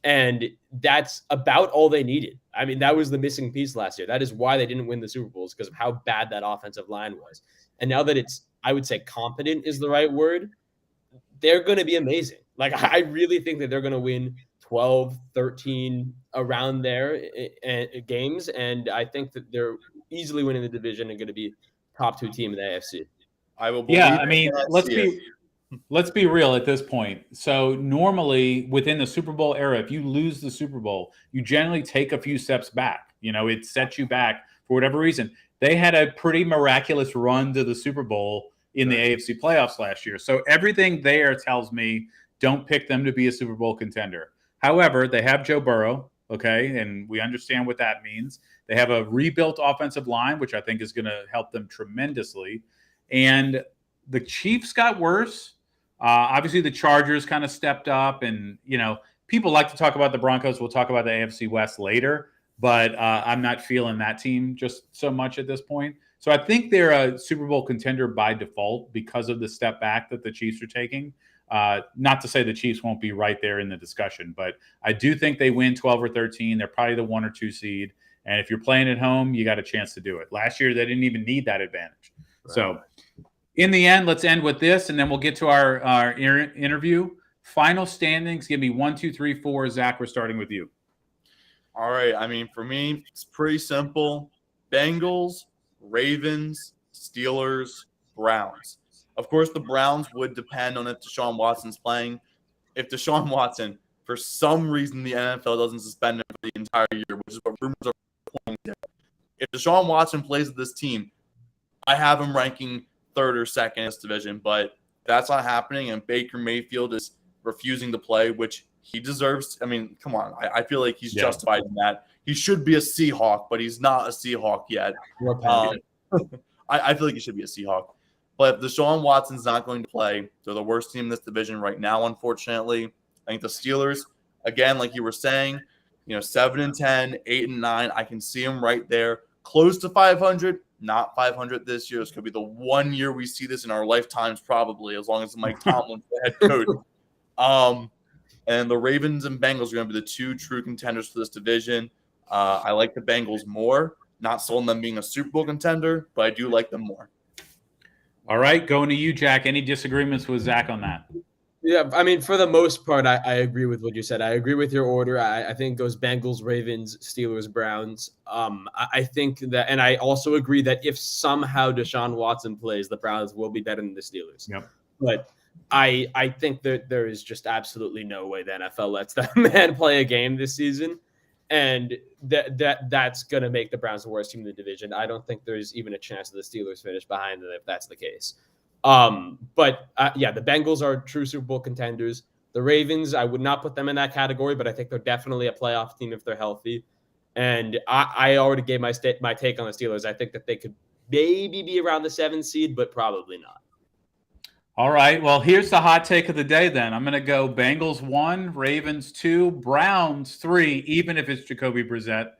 And that's about all they needed. I mean, that was the missing piece last year. That is why they didn't win the Super Bowls, because of how bad that offensive line was. And now that it's, I would say competent is the right word, they're going to be amazing. Like, I really think that they're going to win 12, 13 around there games. And I think that they're easily winning the division and going to be top 2 team in the AFC. I will. I mean, let's be real at this point. So normally within the Super Bowl era, if you lose the Super Bowl, you generally take a few steps back. It sets you back for whatever reason. They had a pretty miraculous run to the Super Bowl in the AFC playoffs last year. So everything there tells me don't pick them to be a Super Bowl contender. However, they have Joe Burrow, okay, and we understand what that means. They have a rebuilt offensive line, which I think is going to help them tremendously. And the Chiefs got worse. Obviously, the Chargers kind of stepped up. And, people like to talk about the Broncos. We'll talk about the AFC West later. But I'm not feeling that team just so much at this point. So I think they're a Super Bowl contender by default because of the step back that the Chiefs are taking. Not to say the Chiefs won't be right there in the discussion, but I do think they win 12 or 13. They're probably the 1 or 2 seed. And if you're playing at home, you got a chance to do it. Last year, they didn't even need that advantage. Right. So in the end, let's end with this, and then we'll get to our interview. Final standings. Give me 1, 2, 3, 4. Zach, we're starting with you. All right. I mean, for me, it's pretty simple. Bengals, Ravens, Steelers, Browns. Of course, the Browns would depend on if Deshaun Watson's playing. If Deshaun Watson, for some reason, the NFL doesn't suspend him for the entire year, which is what rumors are pointing to. If Deshaun Watson plays with this team, I have him ranking 3rd or 2nd in this division, but that's not happening, and Baker Mayfield is refusing to play, which he deserves. I mean, come on. I feel like he's justified in that. He should be a Seahawk, but he's not a Seahawk yet. I feel like he should be a Seahawk. But if Deshaun Watson's not going to play, they're the worst team in this division right now, unfortunately. I think the Steelers, again, like you were saying, 7-10, 8-9. I can see them right there. Close to 500, not 500 this year. This could be the one year we see this in our lifetimes, probably, as long as Mike Tomlin's the head coach. And the Ravens and Bengals are going to be the 2 true contenders for this division. I like the Bengals more. Not sold on them being a Super Bowl contender, but I do like them more. All right, going to you, Jack. Any disagreements with Zach on that? Yeah, I mean, for the most part, I agree with what you said. I agree with your order. I think it goes Bengals, Ravens, Steelers, Browns. I think that, and I also agree that if somehow Deshaun Watson plays, the Browns will be better than the Steelers. Yep. But I think that there is just absolutely no way the NFL lets that man play a game this season. And that's going to make the Browns the worst team in the division. I don't think there's even a chance that the Steelers finish behind them if that's the case. But the Bengals are true Super Bowl contenders. The Ravens, I would not put them in that category, but I think they're definitely a playoff team if they're healthy. And I already gave my take on the Steelers. I think that they could maybe be around the 7th seed, but probably not. All right. Well, here's the hot take of the day then. I'm going to go Bengals 1, Ravens 2, Browns 3, even if it's Jacoby Brissett,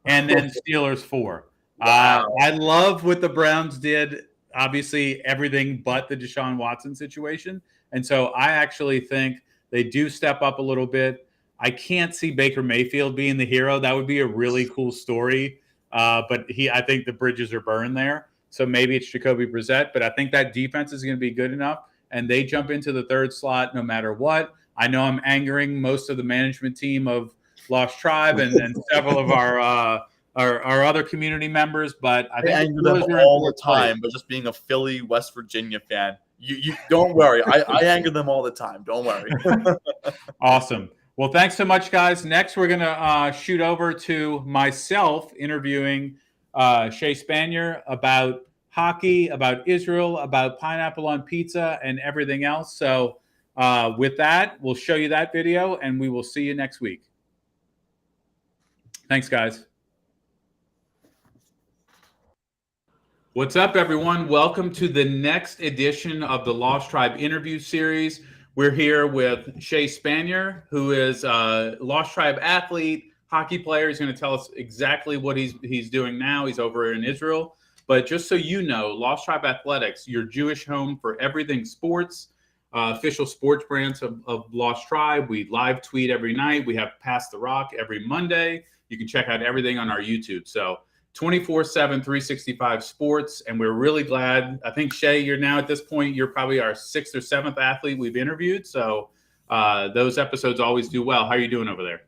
and then Steelers 4. Wow. I love what the Browns did. Obviously, everything but the Deshaun Watson situation. And so I actually think they do step up a little bit. I can't see Baker Mayfield being the hero. That would be a really cool story. But I think the bridges are burned there. So maybe it's Jacoby Brissett, but I think that defense is going to be good enough, and they jump into the 3rd slot no matter what. I know I'm angering most of the management team of Lost Tribe and several of our other community members, but I think anger them all the time. But just being a Philly, West Virginia fan, you don't worry. I anger them all the time. Don't worry. Awesome. Well, thanks so much, guys. Next, we're going to shoot over to myself interviewing Shea Spanier about hockey, about Israel, about pineapple on pizza, and everything else. So with that, we'll show you that video, and we will see you next week. Thanks, guys. What's up, everyone? Welcome to the next edition of the Lost Tribe interview series. We're here with Shea Spanier, who is a Lost Tribe athlete, hockey player. He's going to tell us exactly what he's doing now. He's over in Israel. But just so you know, Lost Tribe Athletics, your Jewish home for everything sports, official sports brands of Lost Tribe. We live tweet every night. We have Pass the Rock every Monday. You can check out everything on our YouTube. So 24/7, 365 sports. And we're really glad. I think, Shea, you're now at this point, you're probably our 6th or 7th athlete we've interviewed. So those episodes always do well. How are you doing over there?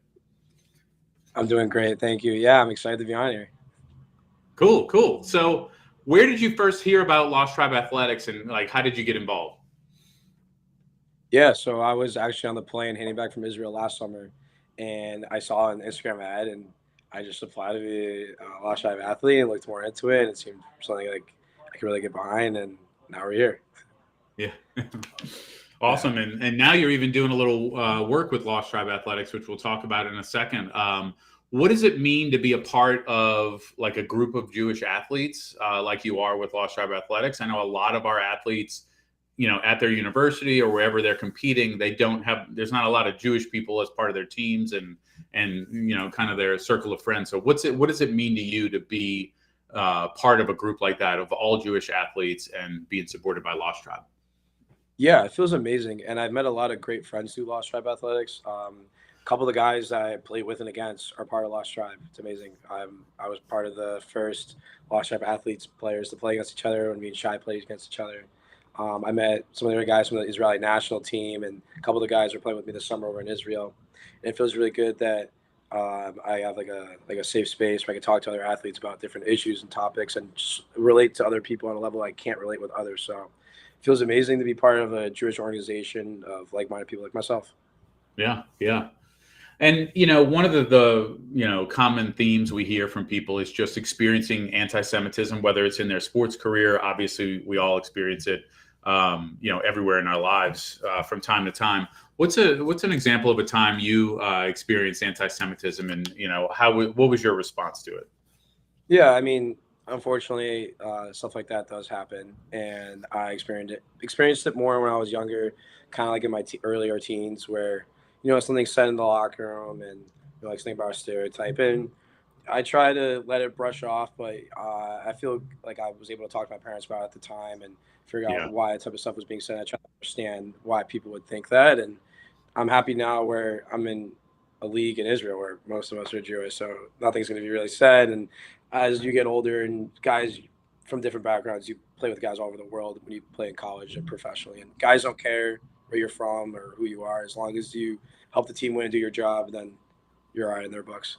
I'm doing great. Thank you. Yeah, I'm excited to be on here. Cool. So where did you first hear about Lost Tribe Athletics, and how did you get involved? Yeah, so I was actually on the plane heading back from Israel last summer, and I saw an Instagram ad, and I just applied to be a Lost Tribe athlete and looked more into it, and it seemed something like I could really get behind, and now we're here. Yeah. Awesome. Yeah. And now you're even doing a little work with Lost Tribe Athletics, which we'll talk about in a second. What does it mean to be a part of a group of Jewish athletes like you are with Lost Tribe Athletics? I know a lot of our athletes, at their university or wherever they're competing, there's not a lot of Jewish people as part of their teams and kind of their circle of friends. So what does it mean to you to be part of a group like that of all Jewish athletes and being supported by Lost Tribe? Yeah, it feels amazing. And I've met a lot of great friends through Lost Tribe Athletics. A couple of the guys that I played with and against are part of Lost Tribe. It's amazing. I was part of the first Lost Tribe athletes players to play against each other when me and Shea played against each other. I met some of the other guys from the Israeli national team, and a couple of the guys were playing with me this summer over in Israel. And it feels really good that I have like a safe space where I can talk to other athletes about different issues and topics, and just relate to other people on a level I can't relate with others. So it feels amazing to be part of a Jewish organization of like-minded people like myself. Yeah, yeah. And one of the common themes we hear from people is just experiencing anti-Semitism, whether it's in their sports career. Obviously, we all experience it, everywhere in our lives from time to time. What's an example of a time you experienced anti-Semitism, and what was your response to it? Yeah, I mean, unfortunately, stuff like that does happen, and I experienced it more when I was younger, kind of like in my earlier teens, where something said in the locker room, and like something about a stereotype, and I try to let it brush off, but I feel like I was able to talk to my parents about it at the time and figure Yeah. out why that type of stuff was being said. I try to understand why people would think that, and I'm happy now where I'm in a league in Israel where most of us are Jewish, so nothing's going to be really said. And as you get older and guys from different backgrounds, you play with guys all over the world when you play in college and professionally, and guys don't care where you're from or who you are, as long as you help the team win and do your job, then you're all right in their books.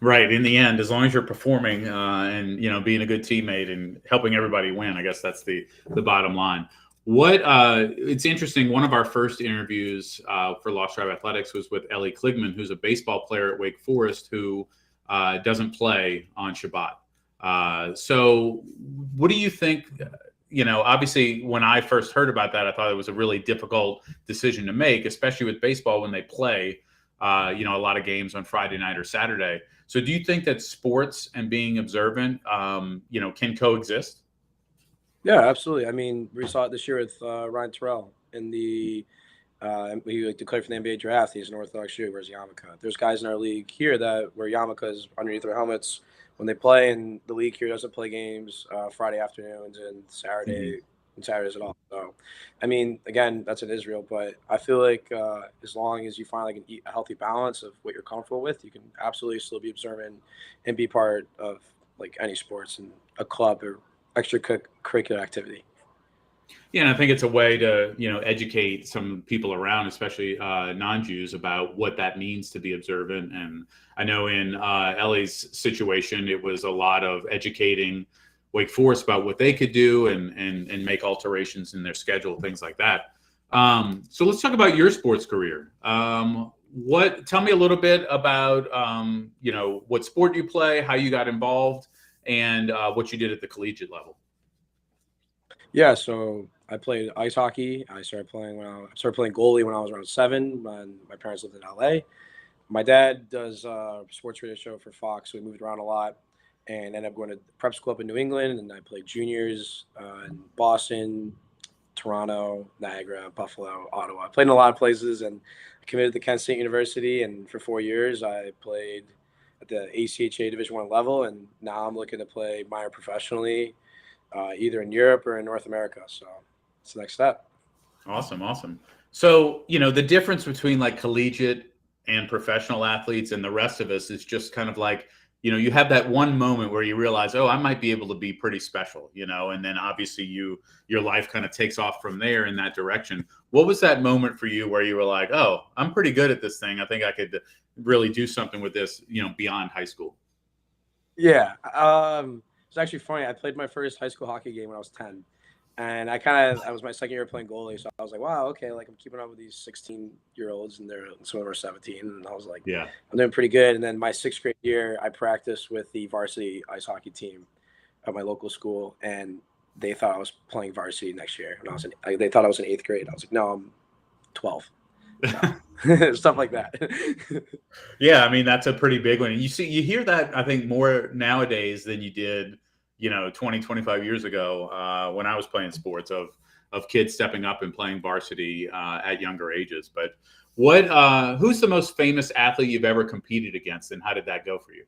Right. In the end, as long as you're performing and being a good teammate and helping everybody win, I guess that's the bottom line. It's interesting. One of our first interviews for Lost Tribe Athletics was with Ellie Kligman, who's a baseball player at Wake Forest who doesn't play on Shabbat. So what do you think? Obviously, when I first heard about that, I thought it was a really difficult decision to make, especially with baseball when they play, a lot of games on Friday night or Saturday. So do you think that sports and being observant, can coexist? Yeah, absolutely. I mean, we saw it this year with Ryan Terrell in the he declared for the NBA draft. He's an Orthodox Jew. Wears yarmulke. There's guys in our league here that wear yarmulkes underneath their helmets when they play, and the league here doesn't play games Friday afternoons and Saturdays at all. So, I mean, again, that's in Israel, but I feel like as long as you find like a healthy balance of what you're comfortable with, you can absolutely still be observant and be part of like any sports and a club or extracurricular activity. Yeah, and I think it's a way to, educate some people around, especially non-Jews, about what that means to be observant. And I know in Ellie's situation, it was a lot of educating Wake Forest about what they could do and make alterations in their schedule, things like that. So let's talk about your sports career. Tell me a little bit about, what sport you play, how you got involved, and what you did at the collegiate level. Yeah, so I played ice hockey. I started playing goalie when I was around 7. When my parents lived in LA. My dad does a sports radio show for Fox, so we moved around a lot, and ended up going to prep school up in New England. And I played juniors in Boston, Toronto, Niagara, Buffalo, Ottawa. I played in a lot of places, and I committed to Kent State University. And for 4 years, I played at the ACHA Division I level, and now I'm looking to play minor professionally, either in Europe or in North America. So it's the next step. Awesome. So, the difference between like collegiate and professional athletes and the rest of us is just kind of like, you have that one moment where you realize, oh, I might be able to be pretty special, and then obviously your life kind of takes off from there in that direction. What was that moment for you where you were like, oh, I'm pretty good at this thing. I think I could really do something with this, beyond high school? Yeah. It's actually funny. I played my first high school hockey game when I was 10. And I was my second year playing goalie. So I was like, wow, okay. Like I'm keeping up with these 16-year-olds, and some of them are 17. And I was like, yeah, I'm doing pretty good. And then my 6th grade year, I practiced with the varsity ice hockey team at my local school. And they thought I was playing varsity next year. And they thought I was in 8th grade. I was like, no, I'm 12. So, stuff like that. Yeah. I mean, that's a pretty big one. You hear that, I think, more nowadays than you did 20, 25 years ago when I was playing sports, of kids stepping up and playing varsity at younger ages. But who's the most famous athlete you've ever competed against, and how did that go for you?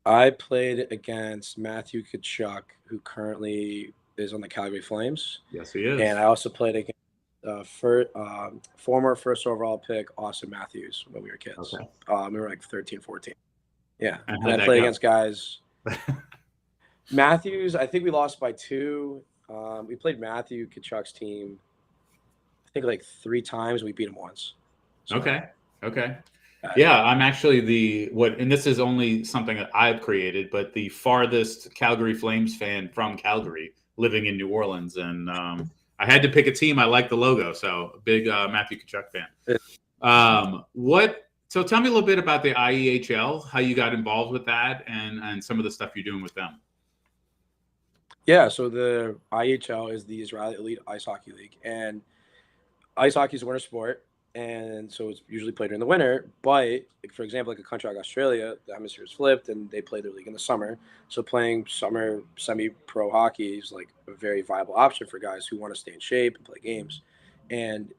I played against Matthew Tkachuk, who currently is on the Calgary Flames. Yes, he is. And I also played against former first overall pick, Austin Matthews, when we were kids. Okay. We were like 13, 14. Yeah. And And how'd I that played go? against guys. Matthews, I think we lost by 2. We played Matthew Kachuk's team, I think like 3 times. We beat him once. So, Okay. Yeah, I'm actually and this is only something that I've created, but the farthest Calgary Flames fan from Calgary, living in New Orleans, and I had to pick a team. I like the logo, so big Matthew Tkachuk fan. So tell me a little bit about the IEHL, how you got involved with that, and some of the stuff you're doing with them. Yeah, so the IEHL is the Israeli Elite Ice Hockey League, and ice hockey is a winter sport, and so it's usually played during the winter. But for example, like a country like Australia, the hemisphere is flipped, and they play their league in the summer. So playing summer semi-pro hockey is like a very viable option for guys who want to stay in shape and play games. And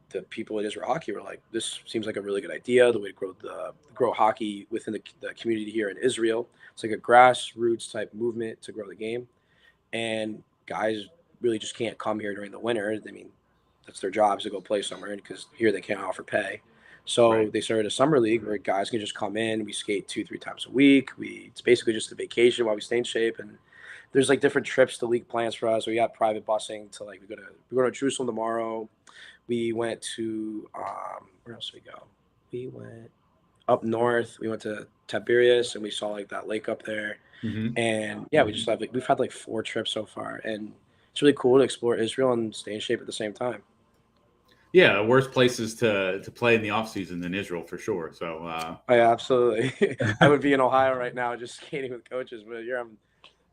the people at Israel Hockey were like, this seems like a really good idea, the way to grow hockey within the community here in Israel. It's like a grassroots type movement to grow the game. And guys really just can't come here during the winter. I mean, that's their jobs to go play somewhere because here they can't offer pay. So They started a summer league where guys can just come in. We skate 2-3 times a week. It's basically just a vacation while we stay in shape. And there's like different trips the league plans for us. We got private busing to like we're going to Jerusalem tomorrow. We went to where else did we go? We went up north. We went to Tiberias and we saw like that lake up there. Mm-hmm. And yeah, we've had like 4 trips so far, and it's really cool to explore Israel and stay in shape at the same time. Yeah, worse places to play in the off season than Israel for sure. So Oh, yeah, absolutely. I would be in Ohio right now just skating with coaches, but here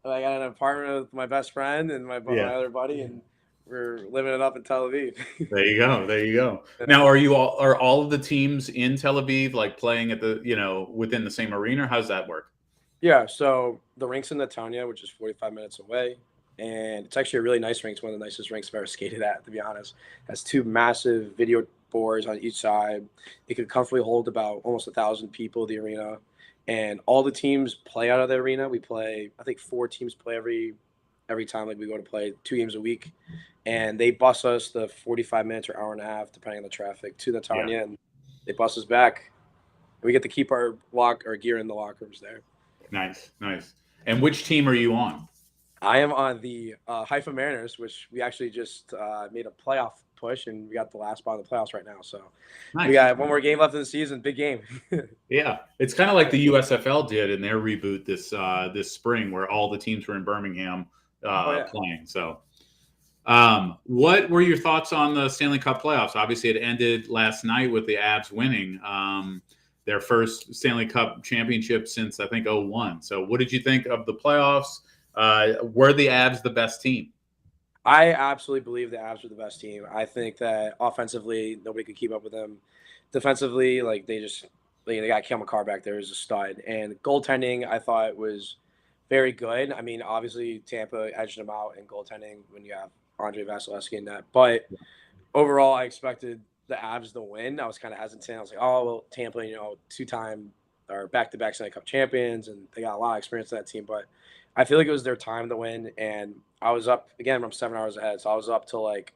I got an apartment with my best friend and my other buddy, and we're living it up in Tel Aviv. There you go. Now, are all of the teams in Tel Aviv like playing at within the same arena? How's that work? Yeah, so the rink's in Netanya, which is 45 minutes away. And it's actually a really nice rink. It's one of the nicest rinks I've ever skated at, to be honest. It has 2 massive video boards on each side. It could comfortably hold about almost 1,000 people, the arena. And all the teams play out of the arena. We play, I think 4 teams play every time like we go to play 2 games a week. And they bus us the 45 minutes or hour and a half, depending on the traffic, to Netanya, and they bus us back. And we get to keep our gear in the locker rooms there. Nice. And which team are you on? I am on the Haifa Mariners, which we actually just made a playoff push, and we got the last spot in the playoffs right now. So nice. We got 1 more game left in the season. Big game. Yeah, it's kind of like the USFL did in their reboot this spring, where all the teams were in Birmingham playing. So, what were your thoughts on the Stanley Cup playoffs? Obviously, it ended last night with the Avs winning their first Stanley Cup championship since I think 2001. So, what did you think of the playoffs? Were the Avs the best team? I absolutely believe the Avs were the best team. I think that offensively, nobody could keep up with them. Defensively, like they got Kale McCarr back there as a stud. And goaltending, I thought was very good. I mean, obviously Tampa edged them out in goaltending when you have Andre Vasilevsky in that. But overall, I expected the Avs to win. I was kind of hesitant. I was like, oh, well, Tampa, 2-time or back-to-back Stanley Cup champions, and they got a lot of experience in that team. But I feel like it was their time to win, and I was up again. I'm 7 hours ahead, so I was up till like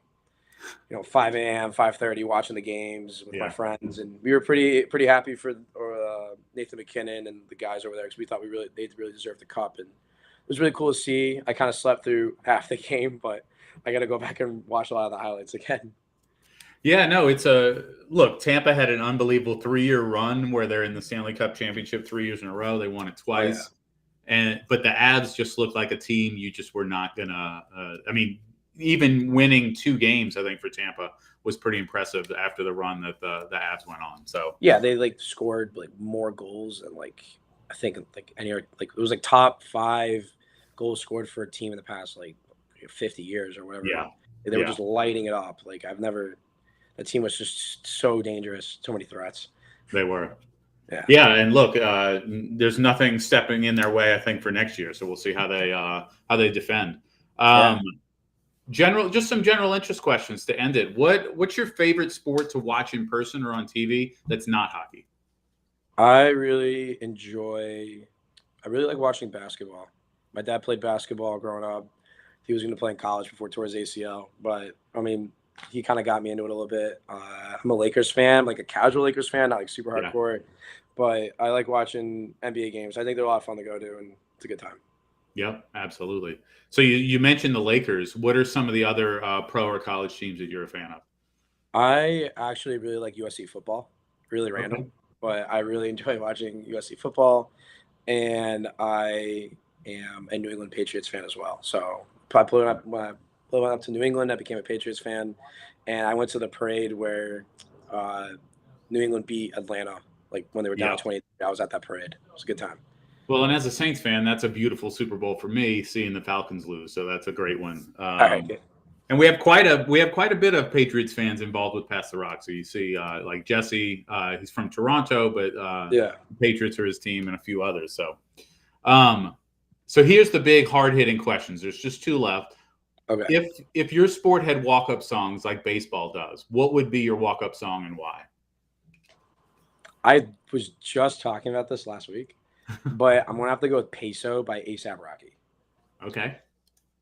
5 a.m., 5:30 watching the games with my friends, and we were pretty happy for Nathan McKinnon and the guys over there because we thought they really deserved the cup, and it was really cool to see. I kind of slept through half the game, but I got to go back and watch a lot of the highlights again. Yeah, no, look, Tampa had an unbelievable 3-year run where they're in the Stanley Cup championship 3 years in a row. They won it twice. Oh, yeah. But the Avs just looked like a team you just were not going to even winning 2 games, I think, for Tampa was pretty impressive after the run that the Avs went on. So yeah, they scored more goals than I think it was top 5 goals scored for a team in the past 50 years or whatever. Yeah. They were just lighting it up. The team was just so dangerous, so many threats. They were. Yeah, and look, there's nothing stepping in their way, I think, for next year. So we'll see how they defend. Just some general interest questions to end it. What's your favorite sport to watch in person or on TV that's not hockey? I really like watching basketball. My dad played basketball growing up. He was going to play in college before he tore his ACL. But, I mean, he kind of got me into it a little bit. I'm a Lakers fan, like a casual Lakers fan, not like super Yeah. hardcore, but I like watching NBA games. I think they're a lot of fun to go to, and it's a good time. Yep, absolutely. So you mentioned the Lakers. What are some of the other pro or college teams that you're a fan of? I actually really like USC football. Really random, but I really enjoy watching USC football, and I am a New England Patriots fan as well. So when I went up to New England, I became a Patriots fan, and I went to the parade where New England beat Atlanta, like when they were down Yep. 20. I was at that parade. It was a good time. Well, and as a Saints fan, that's a beautiful Super Bowl for me, seeing the Falcons lose. So that's a great one. All right, good. And we have quite a bit of Patriots fans involved with Pass the Rock. So you see, like Jesse, he's from Toronto, but Yeah. Patriots are his team, and a few others. So here's the big hard hitting questions. There's just two left. Okay. If your sport had walk up songs like baseball does, what would be your walk up song and why? I was just talking about this last week, but I'm gonna have to go with "Peso" by A$AP Rocky. Okay.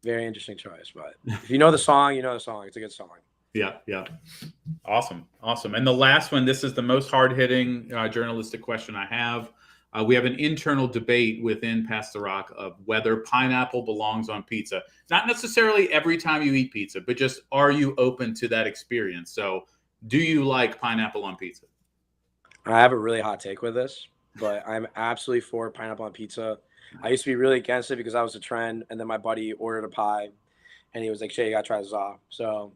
Very interesting choice, but if you know the song, you know the song. It's a good song. Yeah. Awesome. And the last one, this is the most hard-hitting journalistic question I have. We have an internal debate within Pass the Rock of whether pineapple belongs on pizza. Not necessarily every time you eat pizza, but just are you open to that experience? So do you like pineapple on pizza? I have a really hot take with this, but I'm absolutely for pineapple on pizza. I used to be really against it because that was a trend, and then my buddy ordered a pie, and he was like, "Shay, you gotta try this off." So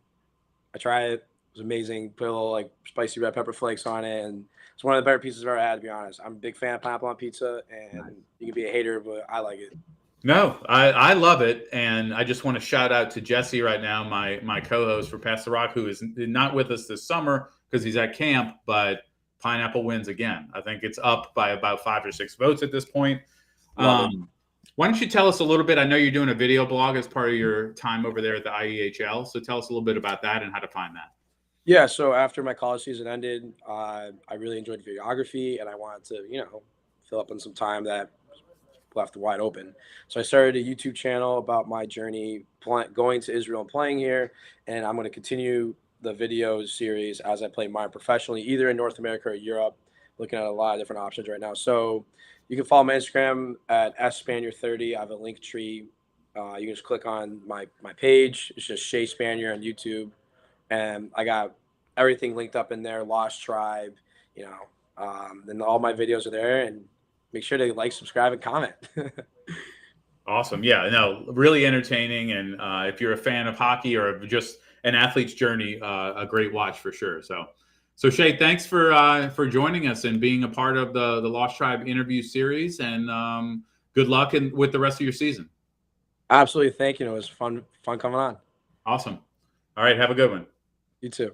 I tried it. It was amazing. Put a little like spicy red pepper flakes on it, and it's one of the better pizzas I've ever had, to be honest. I'm a big fan of pineapple on pizza, and you can be a hater, but I like it. No, I love it, and I just want to shout out to Jesse right now, my co-host for Pass the Rock, who is not with us this summer because he's at camp, but pineapple wins again. I think it's up by about 5 or 6 votes at this point. Why don't you tell us a little bit? I know you're doing a video blog as part of your time over there at the IEHL, so tell us a little bit about that and how to find that. Yeah, so after my college season ended, I really enjoyed videography, and I wanted to, fill up on some time that left wide open. So I started a YouTube channel about my journey going to Israel and playing here, and I'm going to continue the video series as I play mine professionally, either in North America or Europe. Looking at a lot of different options right now. So you can follow my Instagram at Spanier30. I have a link tree. You can just click on my page. It's just Shea Spanier on YouTube. And I got everything linked up in there, Lost Tribe, and all my videos are there. And make sure to like, subscribe, and comment. Awesome. Yeah, no, really entertaining. And if you're a fan of hockey or just an athlete's journey, a great watch for sure. So Shea, thanks for joining us and being a part of the Lost Tribe interview series. And good luck with the rest of your season. Absolutely. Thank you. It was fun coming on. Awesome. All right. Have a good one. You too.